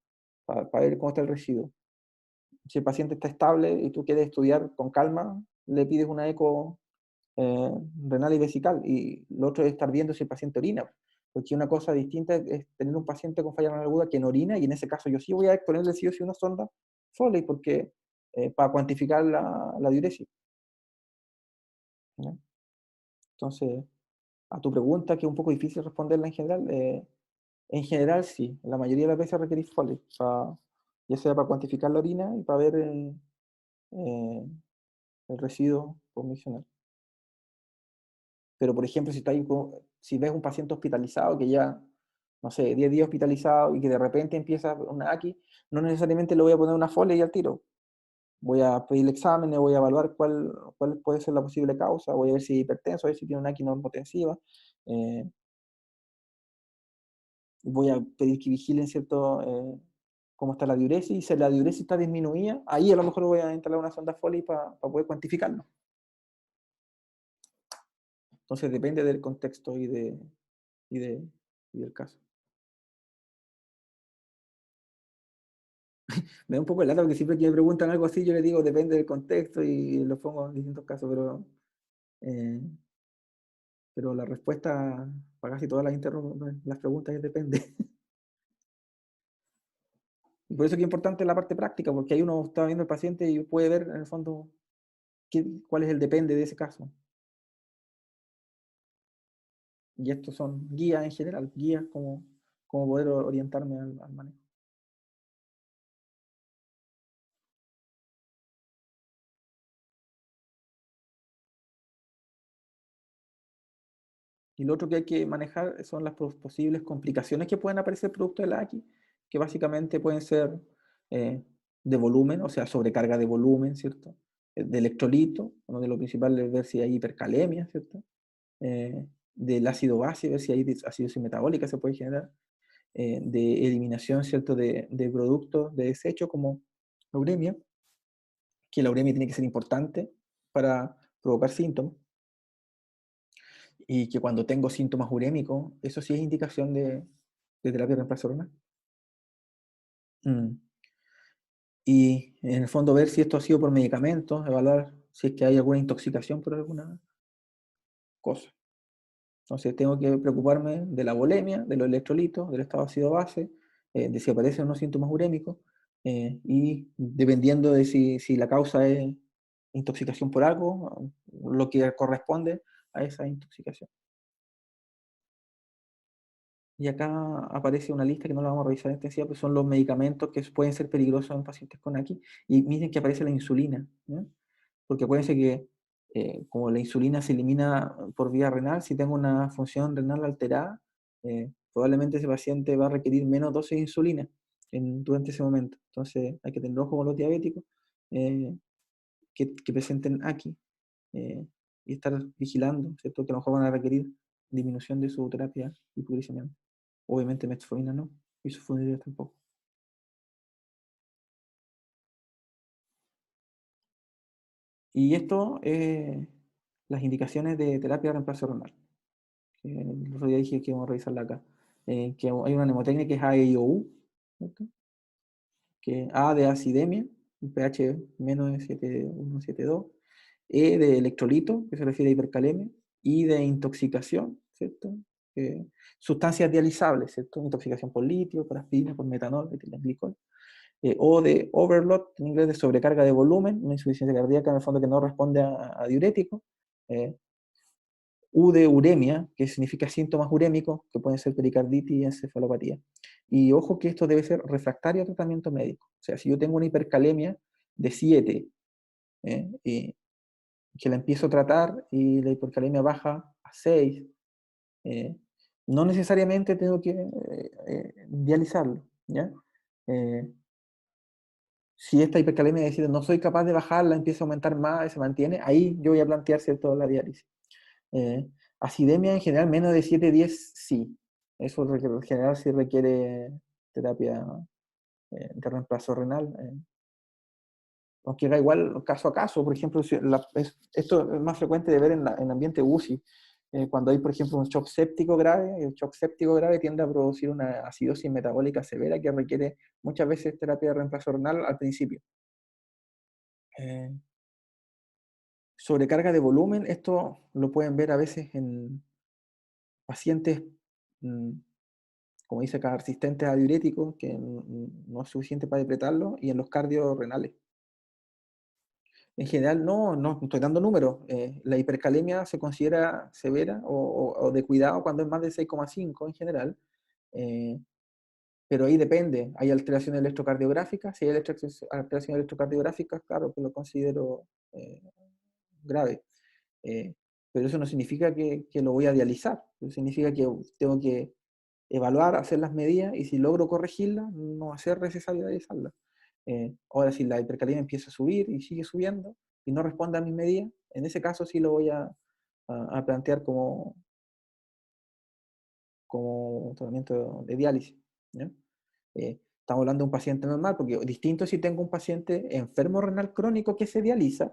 para ver cómo está el residuo. Si el paciente está estable y tú quieres estudiar con calma, le pides una eco eh, renal y vesical. Y lo otro es estar viendo si el paciente orina. Porque una cosa distinta es tener un paciente con falla renal aguda que no orina, y en ese caso yo sí voy a ponerle sí o sí una sonda Foley porque, para cuantificar la diuresis. ¿No? Entonces, a tu pregunta, que es un poco difícil responderla en general sí, la mayoría de las veces requerís Foley, ya sea para cuantificar la orina y para ver eh, el residuo comisional. Pero, por ejemplo, si ves un paciente hospitalizado que ya, no sé, 10 días hospitalizado y que de repente empieza una AQI, no necesariamente le voy a poner una Foley y al tiro. Voy a pedir exámenes, voy a evaluar cuál puede ser la posible causa, voy a ver si es hipertenso, a ver si tiene una AQI no hipotensiva. Voy a pedir que vigilen, ¿cierto? Cómo está la diuresis, y si la diuresis está disminuida, ahí a lo mejor voy a instalar una sonda Foley para poder cuantificarlo. Entonces depende del contexto y, de, y del caso. Me da un poco de lata porque siempre que me preguntan algo así, yo les digo depende del contexto y lo pongo en distintos casos, eh, pero la respuesta para casi todas las preguntas es depende. Y por eso que es importante la parte práctica, porque ahí uno está viendo al paciente y puede ver en el fondo cuál es el depende de ese caso. Y estos son guías en general, guías como poder orientarme al manejo. Y lo otro que hay que manejar son las posibles complicaciones que pueden aparecer producto de la AQI, que básicamente pueden ser eh, de volumen, o sea, sobrecarga de volumen, ¿cierto? De electrolito, uno de los principales es ver si hay hipercalemia, ¿cierto? Del ácido base, ver si hay acidosis metabólica se puede generar, de eliminación, ¿cierto? De productos de desecho como la uremia, que la uremia tiene que ser importante para provocar síntomas, y que cuando tengo síntomas urémicos, eso sí es indicación de terapia de reemplazo renal. Mm. Y en el fondo ver si esto ha sido por medicamentos, evaluar si es que hay alguna intoxicación por alguna cosa. Entonces tengo que preocuparme de la volemia, de los electrolitos, del estado ácido base, de si aparecen unos síntomas urémicos, y dependiendo de si la causa es intoxicación por algo, lo que corresponde a esa intoxicación. Y acá aparece una lista que no la vamos a revisar en extensiva, pero son los medicamentos que pueden ser peligrosos en pacientes con AQI. Y miren que aparece la insulina, ¿no? Porque acuérdense que como la insulina se elimina por vía renal, si tengo una función renal alterada, probablemente ese paciente va a requerir menos dosis de insulina durante ese momento. Entonces hay que tener ojo con los diabéticos eh, que presenten AQI, eh, y estar vigilando, ¿cierto? Que a lo mejor van a requerir disminución de su terapia hipoglicemiante. Obviamente metformina no, y sulfonilurea tampoco. Y esto, las indicaciones de terapia de reemplazo renal. El otro día dije que vamos a revisarla acá. Que hay una mnemotecnia que es AIOU, ¿cierto? Que A de acidemia, un pH menos de 7,172. E de electrolito, que se refiere a hipercalemia. I de intoxicación, ¿cierto? Sustancias dializables, ¿cierto? Intoxicación por litio, por aspirina, por metanol, etilenglicol. O de overload, en inglés de sobrecarga de volumen, una insuficiencia cardíaca en el fondo que no responde a diurético, eh, U de uremia, que significa síntomas urémicos, que pueden ser pericarditis y encefalopatía. Y ojo que esto debe ser refractario a tratamiento médico. O sea, si yo tengo una hipercalemia de 7, y que la empiezo a tratar y la hipercalemia baja a 6, eh, no necesariamente tengo que dializarlo, ¿ya? Eh, si esta hipercalemia decide no soy capaz de bajarla, empieza a aumentar más y se mantiene, ahí yo voy a plantear, ¿cierto?, la diálisis. Eh, Acidemia en general, menos de 7-10, sí. Eso en general sí requiere terapia de reemplazo renal. Aunque da igual caso a caso. Por ejemplo, si esto es más frecuente de ver en ambiente UCI. Cuando hay, por ejemplo, un shock séptico grave, el shock séptico grave tiende a producir una acidosis metabólica severa que requiere muchas veces terapia de reemplazo renal al principio. Eh, Sobrecarga de volumen, esto lo pueden ver a veces en pacientes, mm, como dice acá, resistentes a diuréticos, que no es suficiente para depretarlo, y en los cardiorrenales. En general, no estoy dando números. La hipercalemia se considera severa o de cuidado cuando es más de 6,5 en general, eh, pero ahí depende. Hay alteraciones electrocardiográficas. Si hay alteraciones electrocardiográficas, claro que lo considero grave. Eh, pero eso no significa que lo voy a dializar. Eso significa que tengo que evaluar, hacer las medidas y si logro corregirlas, no va a ser necesario dializarla. Ahora, si la hipercalemia empieza a subir y sigue subiendo y no responde a mis medidas, en ese caso sí lo voy a plantear como tratamiento de diálisis, ¿no? Estamos hablando de un paciente normal, porque distinto si tengo un paciente enfermo renal crónico que se dializa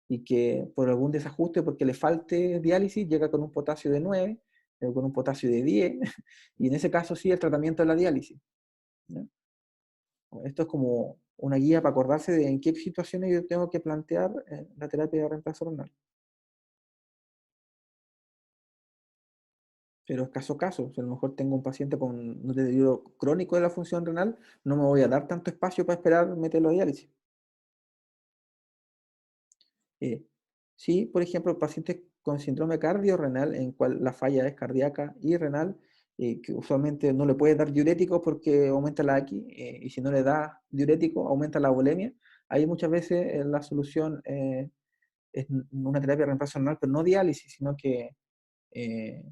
y que por algún desajuste, porque le falte diálisis, llega con un potasio de 9, con un potasio de 10, y en ese caso sí el tratamiento es la diálisis, ¿no? Esto es como una guía para acordarse de en qué situaciones yo tengo que plantear la terapia de reemplazo renal. Pero es caso a caso. Si a lo mejor tengo un paciente con un deterioro crónico de la función renal, no me voy a dar tanto espacio para esperar meterlo a diálisis. Eh, sí, por ejemplo, pacientes con síndrome cardiorrenal, en cual la falla es cardíaca y renal, que usualmente no le puedes dar diuréticos porque aumenta la X, y si no le das diurético, aumenta la volemia. Ahí muchas veces la solución es una terapia de reemplazo renal, pero no diálisis, sino que eh,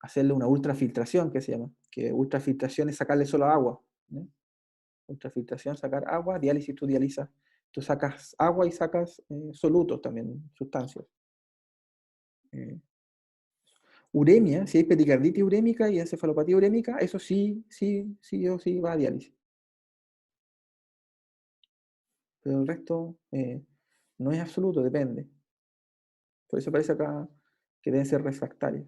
hacerle una ultrafiltración, que se llama, que ultrafiltración es sacarle solo agua, ¿no? Ultrafiltración, sacar agua, diálisis, tú dializas, tú sacas agua y sacas solutos también, sustancias. Eh, Uremia, si hay pericarditis urémica y encefalopatía urémica, eso sí o sí va a diálisis. Pero el resto no es absoluto, depende. Por eso parece acá que deben ser refractarios.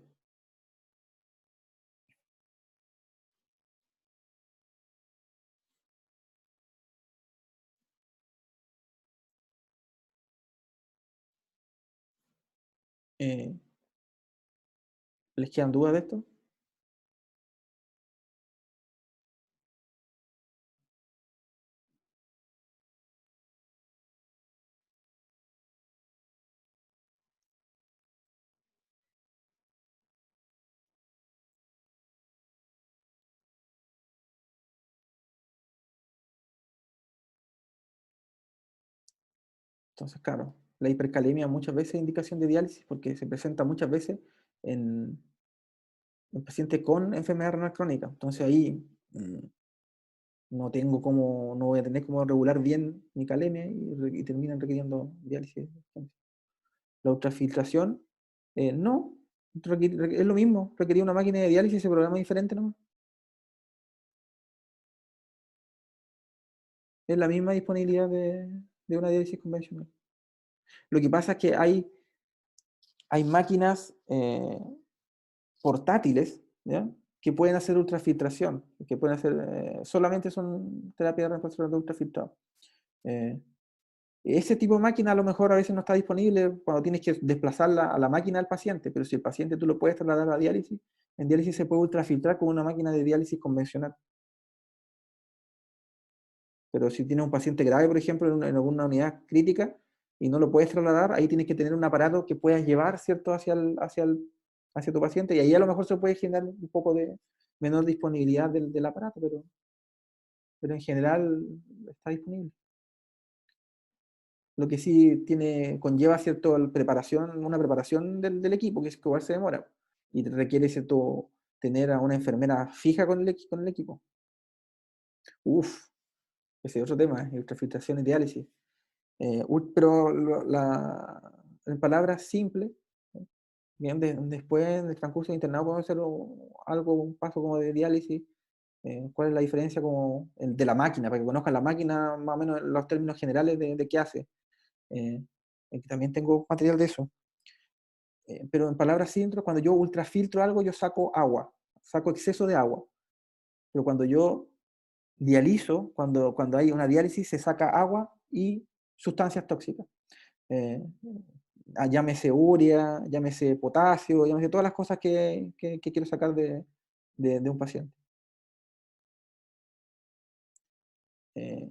Eh, ¿Les quedan dudas de esto? Entonces, claro, la hipercalemia muchas veces es indicación de diálisis porque se presenta muchas veces en, en pacientes con enfermedad renal crónica. Entonces ahí no tengo cómo, no voy a tener cómo regular bien mi calemia y terminan requiriendo diálisis. La ultrafiltración, no, es lo mismo, requería una máquina de diálisis, ese programa es diferente nomás. Es la misma disponibilidad de una diálisis convencional. Lo que pasa es que hay máquinas portátiles, ¿ya?, que pueden hacer ultrafiltración, que pueden hacer, solamente son terapias de reemplazo de ultrafiltrado. Eh, Ese tipo de máquina a lo mejor a veces no está disponible cuando tienes que desplazarla a la máquina del paciente, pero si el paciente tú lo puedes trasladar a diálisis, en diálisis se puede ultrafiltrar con una máquina de diálisis convencional. Pero si tienes un paciente grave, por ejemplo, en alguna unidad crítica, y no lo puedes trasladar, ahí tienes que tener un aparato que puedas llevar, ¿cierto?, hacia tu paciente, y ahí a lo mejor se puede generar un poco de menor disponibilidad del aparato, pero en general está disponible. Lo que sí conlleva cierto una preparación del equipo, que es que igual se demora, y requiere cierto tener a una enfermera fija con el equipo. Uf, ese es otro tema, ultrafiltración y diálisis. Pero en palabras simples, bien, después en el transcurso de internado podemos hacer un paso como de diálisis. ¿Cuál es la diferencia como de la máquina? Para que conozcan la máquina, más o menos los términos generales de qué hace. Eh, que también tengo material de eso. Pero en palabras simples, cuando yo ultrafiltro algo, yo saco agua, saco exceso de agua. Pero cuando yo dializo, cuando hay una diálisis, se saca agua y sustancias tóxicas. Eh, llámese urea, llámese potasio, llámese todas las cosas que quiero sacar de un paciente. Eh,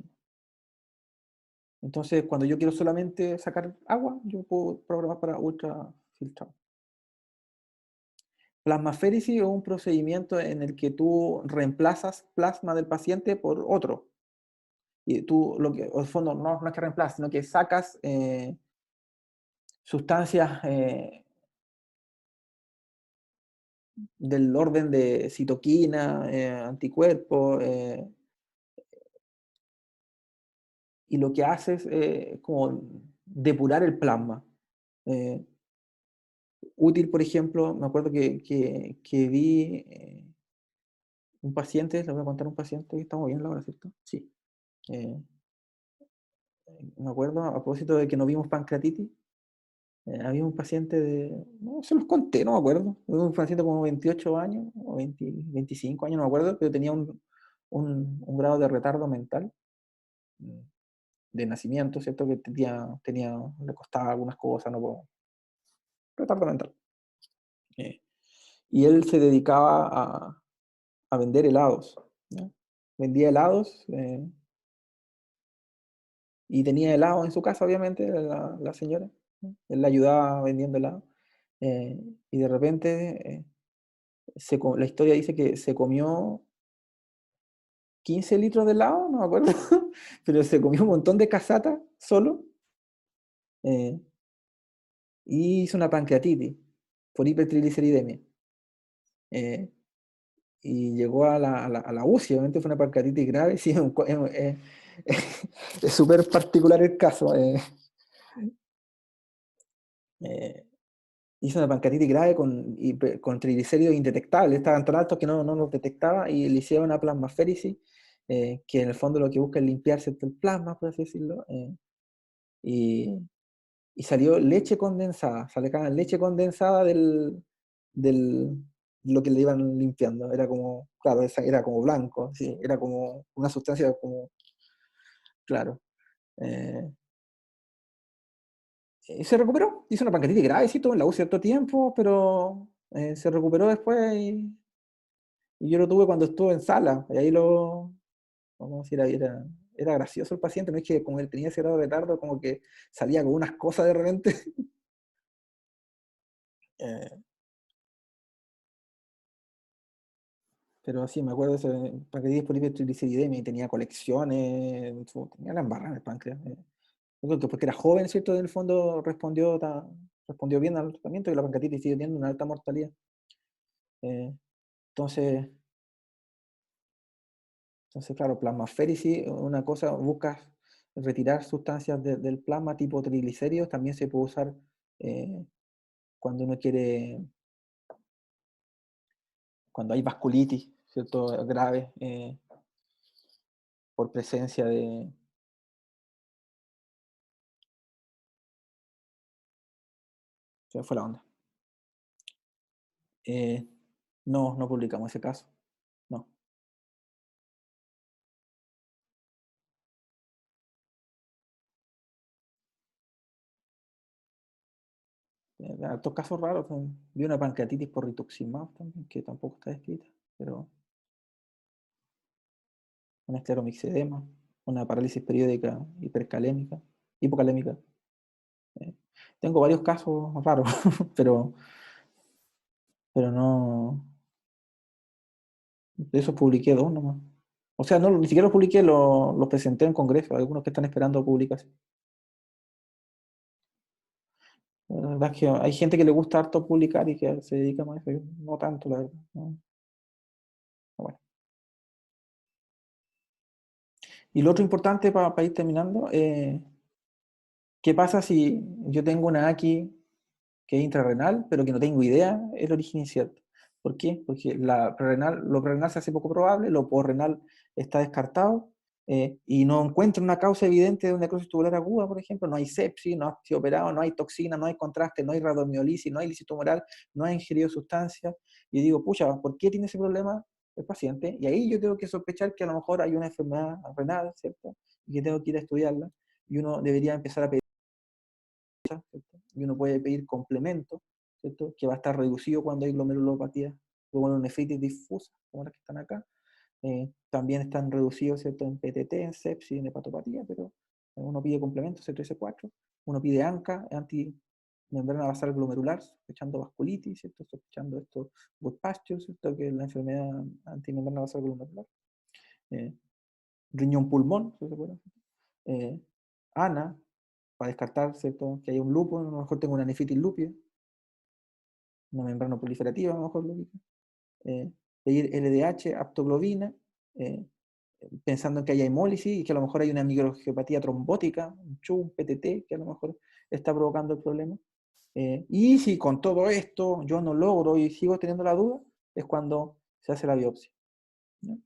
entonces, cuando yo quiero solamente sacar agua, yo puedo programar para ultrafiltrado. Plasmaféresis es un procedimiento en el que tú reemplazas plasma del paciente por otro. Y tú, al fondo, no es que reemplaces, sino que sacas sustancias del orden de citoquina, anticuerpos, y lo que haces es como depurar el plasma. Eh, Útil, por ejemplo, me acuerdo que vi un paciente, le voy a contar un paciente, estamos bien la hora, ¿cierto? Sí. Eh, Me acuerdo, a propósito de que no vimos pancreatitis, había un paciente no se los conté, no me acuerdo, un paciente como 28 años, o 20, 25 años, no me acuerdo, pero tenía un grado de retardo mental, mm, de nacimiento, ¿cierto? Que le costaba algunas cosas, no, retardo mental. Y él se dedicaba a vender helados, ¿no? Vendía helados, y tenía helado en su casa, obviamente, la señora, ¿no? Él la ayudaba vendiendo helado. Y de repente, la historia dice que se comió 15 litros de helado, no me acuerdo, pero se comió un montón de casata solo, eh, y hizo una pancreatitis por hipertrigliceridemia. Eh, y llegó a la UCI, obviamente fue una pancreatitis grave, sí, es súper particular el caso. Eh, Hizo una pancreatitis grave con triglicéridos indetectables, estaban tan altos que no los detectaba, y le hicieron una plasmaféresis, que en el fondo lo que busca es limpiarse el plasma, por así decirlo, y, y salió leche condensada, salió leche condensada del lo que le iban limpiando, era como, claro, era como blanco, sí, era como una sustancia como, claro. eh, Se recuperó, hizo una pancreatitis grave, sí, estuvo en la UCI cierto tiempo, pero se recuperó después, y yo lo tuve cuando estuve en sala, y ahí vamos a decir, ahí era gracioso el paciente, no es que como él tenía ese grado de retardo, como que salía con unas cosas de repente. eh, pero sí, me acuerdo de ese pancreatitis por hipertrigliceridemia, y tenía colecciones, tenía la embarrada en el páncreas. Yo creo que porque era joven, ¿cierto? En el fondo respondió bien al tratamiento, y la pancreatitis sigue teniendo una alta mortalidad. Eh, entonces, Entonces, claro, plasmaféresis, una cosa, buscas retirar sustancias del plasma tipo triglicéridos, también se puede usar eh, cuando uno quiere, cuando hay vasculitis, ¿cierto? Grave, por presencia se me fue la onda. Eh, no publicamos ese caso, no. Estos casos raros, vi una pancreatitis por rituximab también, que tampoco está descrita, pero una escleromixedema, una parálisis periódica hipercalémica, hipocalémica. Tengo varios casos raros, pero, pero no, de esos publiqué dos nomás. O sea, no, ni siquiera los publiqué, los presenté en congreso, algunos que están esperando publicación. La verdad es que hay gente que le gusta harto publicar y que se dedica más a eso, yo no tanto, la verdad. No. Bueno. Y lo otro importante para ir terminando, ¿qué pasa si yo tengo una AQI que es intrarrenal, pero que no tengo idea, el origen incierto? ¿Por qué? Porque lo prerrenal se hace poco probable, lo posrenal está descartado, y no encuentro una causa evidente de una necrosis tubular aguda, por ejemplo, no hay sepsis, no ha sido operado, no hay toxina, no hay contraste, no hay radiomiolisis, no hay lícido tumoral, no ha ingerido sustancias, y digo, pucha, ¿por qué tiene ese problema el paciente? Y ahí yo tengo que sospechar que a lo mejor hay una enfermedad renal, ¿cierto? Y que tengo que ir a estudiarla, y uno debería empezar a pedir, ¿cierto? Y uno puede pedir complemento, ¿cierto? Que va a estar reducido cuando hay glomerulopatía, glomerulonefritis difusa, como las que están acá. También están reducidos, ¿cierto? En PTT, en sepsis, en hepatopatía, pero uno pide complemento, C3, C4, uno pide ANCA, antimembrana basal glomerular, sospechando vasculitis, ¿cierto? Sospechando esto, Goodpasture, ¿cierto? Que es la enfermedad antimembrana basal glomerular. Eh, riñón pulmón, ¿sí se acuerdan? Eh, ANA, para descartar, ¿cierto? Que haya un lupus, a lo mejor tengo una nefritis lúpida, una membrana proliferativa, a lo mejor lúpica. Pedir LDH, aptoglobina, eh, pensando en que haya hemólisis y que a lo mejor hay una microangiopatía trombótica, un CHU, un PTT, que a lo mejor está provocando el problema. Y si con todo esto yo no logro y sigo teniendo la duda, es cuando se hace la biopsia, ¿no?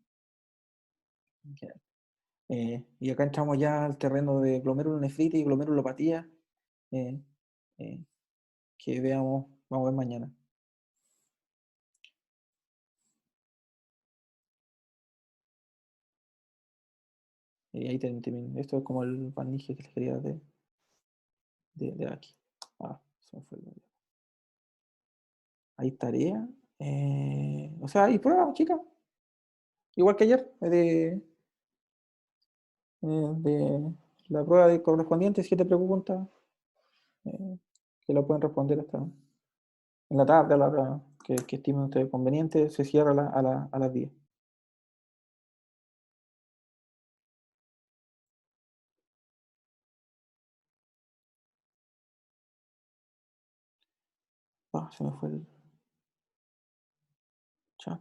Y acá entramos ya al terreno de glomerulonefritis y glomerulopatía, eh, eh, que veamos, vamos a ver mañana. Y ahí esto es como el panige que les quería dar de aquí. Se me fue el- Hay tarea. O sea, hay pruebas, chicas. Igual que ayer, de la prueba de correspondiente, 7 preguntas, eh, que lo pueden responder hasta en la tarde, a la hora que estimen ustedes conveniente, se cierra a las 10. Se me fue el chat.